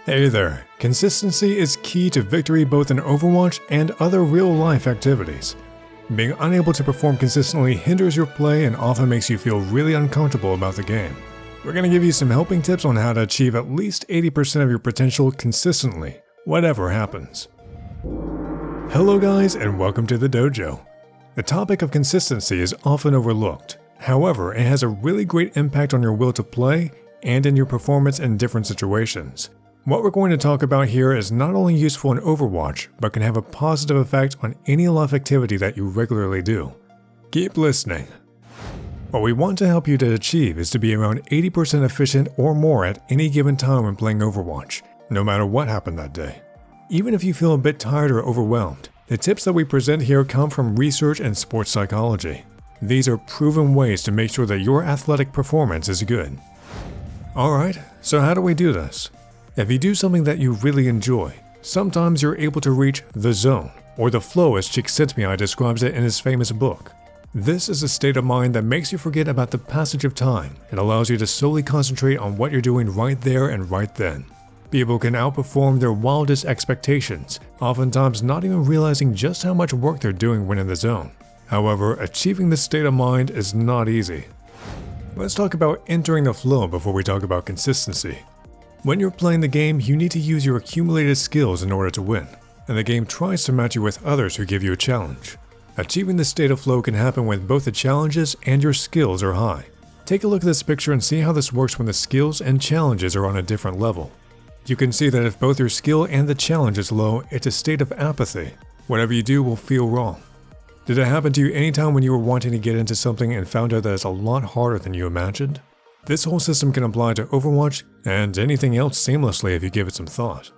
Hey there, consistency is key to victory both in Overwatch and other real-life activities. Being unable to perform consistently hinders your play and often makes you feel really uncomfortable about the game. We're going to give you some helping tips on how to achieve at least 80% of your potential consistently, whatever happens. Hello guys and welcome to the Dojo. The topic of consistency is often overlooked. However, it has a really great impact on your will to play and in your performance in different situations. What we're going to talk about here is not only useful in Overwatch, but can have a positive effect on any life activity that you regularly do. Keep listening. What we want to help you to achieve is to be around 80% efficient or more at any given time when playing Overwatch, no matter what happened that day. Even if you feel a bit tired or overwhelmed, the tips that we present here come from research and sports psychology. These are proven ways to make sure that your athletic performance is good. Alright, so how do we do this? If you do something that you really enjoy, sometimes you're able to reach the zone, or the flow as Csikszentmihalyi describes it in his famous book. This is a state of mind that makes you forget about the passage of time and allows you to solely concentrate on what you're doing right there and right then. People can outperform their wildest expectations, oftentimes not even realizing just how much work they're doing when in the zone. However, achieving this state of mind is not easy. Let's talk about entering the flow before we talk about consistency. When you're playing the game, you need to use your accumulated skills in order to win, and the game tries to match you with others who give you a challenge. Achieving this state of flow can happen when both the challenges and your skills are high. Take a look at this picture and see how this works when the skills and challenges are on a different level. You can see that if both your skill and the challenge is low, it's a state of apathy. Whatever you do will feel wrong. Did it happen to you anytime when you were wanting to get into something and found out that it's a lot harder than you imagined? This whole system can apply to Overwatch and anything else seamlessly if you give it some thought.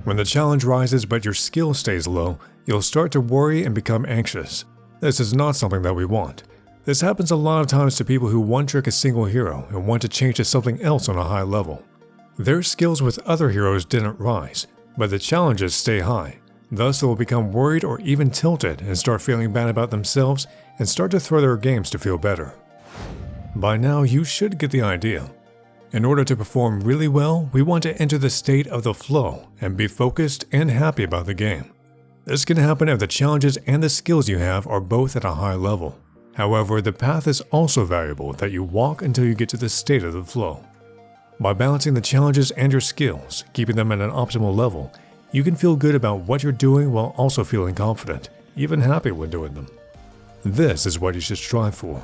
When the challenge rises but your skill stays low, you'll start to worry and become anxious. This is not something that we want. This happens a lot of times to people who one-trick a single hero and want to change to something else on a high level. Their skills with other heroes didn't rise, but the challenges stay high. Thus, they will become worried or even tilted and start feeling bad about themselves and start to throw their games to feel better. By now, you should get the idea. In order to perform really well, we want to enter the state of the flow and be focused and happy about the game. This can happen if the challenges and the skills you have are both at a high level. However, the path is also valuable that you walk until you get to the state of the flow. By balancing the challenges and your skills, keeping them at an optimal level, you can feel good about what you're doing while also feeling confident, even happy when doing them. This is what you should strive for.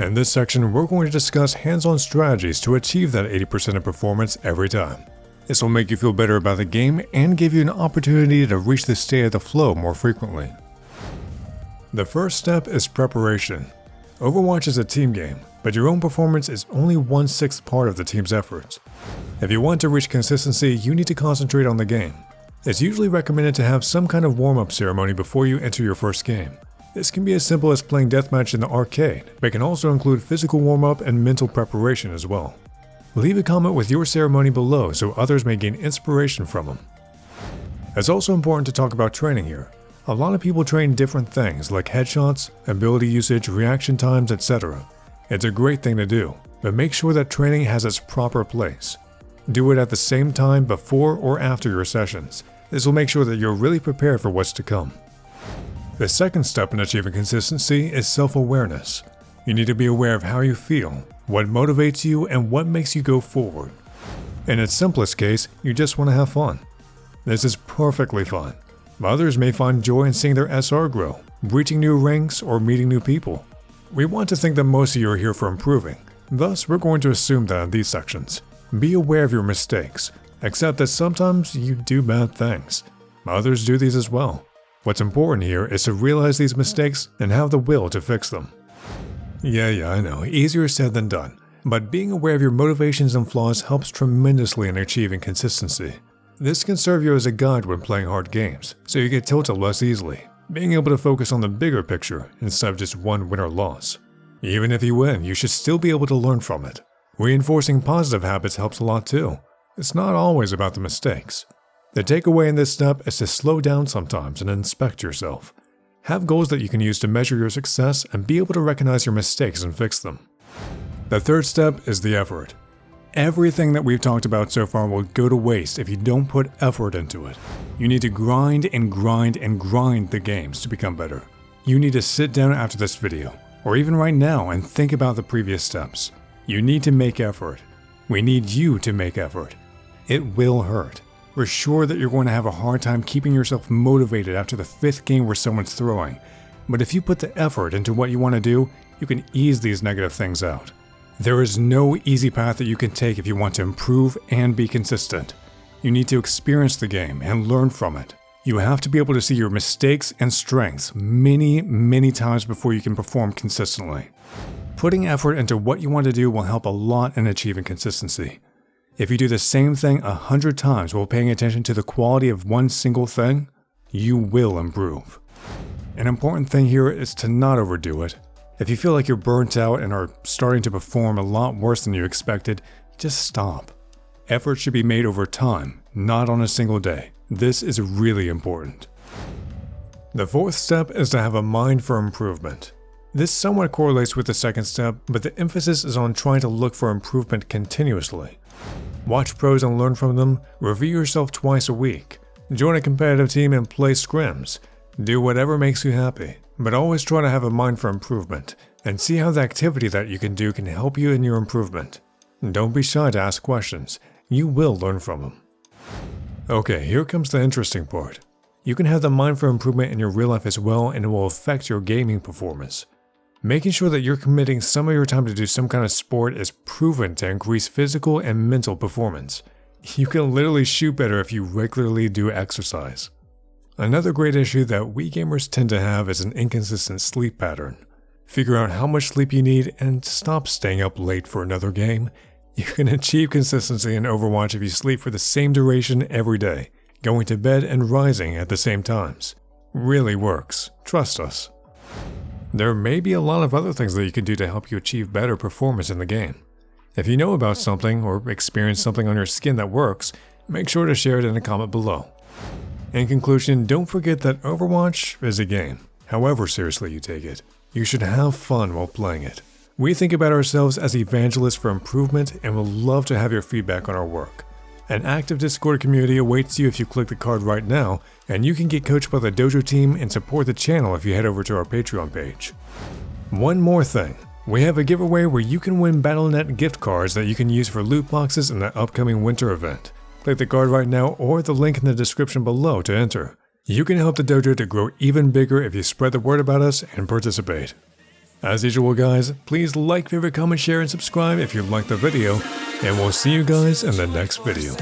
In this section, we're going to discuss hands-on strategies to achieve that 80% of performance every time. This will make you feel better about the game and give you an opportunity to reach the state of the flow more frequently. The first step is preparation. Overwatch is a team game, but your own performance is only 1/6 part of the team's efforts. If you want to reach consistency, you need to concentrate on the game. It's usually recommended to have some kind of warm-up ceremony before you enter your first game. This can be as simple as playing deathmatch in the arcade, but can also include physical warm-up and mental preparation as well. Leave a comment with your ceremony below so others may gain inspiration from them. It's also important to talk about training here. A lot of people train different things like headshots, ability usage, reaction times, etc. It's a great thing to do, but make sure that training has its proper place. Do it at the same time before or after your sessions. This will make sure that you're really prepared for what's to come. The second step in achieving consistency is self-awareness. You need to be aware of how you feel, what motivates you, and what makes you go forward. In its simplest case, you just want to have fun. This is perfectly fine. Others may find joy in seeing their SR grow, reaching new ranks, or meeting new people. We want to think that most of you are here for improving, thus we're going to assume that in these sections. Be aware of your mistakes, accept that sometimes you do bad things. Others do these as well. What's important here is to realize these mistakes and have the will to fix them. Yeah, I know, easier said than done, but being aware of your motivations and flaws helps tremendously in achieving consistency. This can serve you as a guide when playing hard games, so you get tilted less easily, being able to focus on the bigger picture instead of just one win or loss. Even if you win, you should still be able to learn from it. Reinforcing positive habits helps a lot too. It's not always about the mistakes. The takeaway in this step is to slow down sometimes and inspect yourself. Have goals that you can use to measure your success and be able to recognize your mistakes and fix them. The third step is the effort. Everything that we've talked about so far will go to waste if you don't put effort into it. You need to grind and grind and grind the games to become better. You need to sit down after this video, or even right now, and think about the previous steps. You need to make effort. We need you to make effort. It will hurt. We're sure that you're going to have a hard time keeping yourself motivated after the 5th game where someone's throwing. But if you put the effort into what you want to do, you can ease these negative things out. There is no easy path that you can take if you want to improve and be consistent. You need to experience the game and learn from it. You have to be able to see your mistakes and strengths many times before you can perform consistently. Putting effort into what you want to do will help a lot in achieving consistency. If you do the same thing 100 times while paying attention to the quality of one single thing, you will improve. An important thing here is to not overdo it. If you feel like you're burnt out and are starting to perform a lot worse than you expected, just stop. Effort should be made over time, not on a single day. This is really important. The 4th step is to have a mind for improvement. This somewhat correlates with the 2nd step, but the emphasis is on trying to look for improvement continuously. Watch pros and learn from them, review yourself twice a week, join a competitive team and play scrims. Do whatever makes you happy, but always try to have a mind for improvement, and see how the activity that you can do can help you in your improvement. Don't be shy to ask questions, you will learn from them. Okay, here comes the interesting part. You can have the mind for improvement in your real life as well, and it will affect your gaming performance. Making sure that you're committing some of your time to do some kind of sport is proven to increase physical and mental performance. You can literally shoot better if you regularly do exercise. Another great issue that we gamers tend to have is an inconsistent sleep pattern. Figure out how much sleep you need and stop staying up late for another game. You can achieve consistency in Overwatch if you sleep for the same duration every day, going to bed and rising at the same times. Really works, trust us. There may be a lot of other things that you can do to help you achieve better performance in the game. If you know about something or experience something on your skin that works, make sure to share it in a comment below. In conclusion, don't forget that Overwatch is a game. However seriously you take it, you should have fun while playing it. We think about ourselves as evangelists for improvement and would love to have your feedback on our work. An active Discord community awaits you if you click the card right now, and you can get coached by the Dojo team and support the channel if you head over to our Patreon page. One more thing, we have a giveaway where you can win Battle.net gift cards that you can use for loot boxes in the upcoming winter event. Click the card right now or the link in the description below to enter. You can help the dojo to grow even bigger if you spread the word about us and participate. As usual guys, please like, favorite, comment, share, and subscribe if you liked the video, and we'll see you guys in the next video.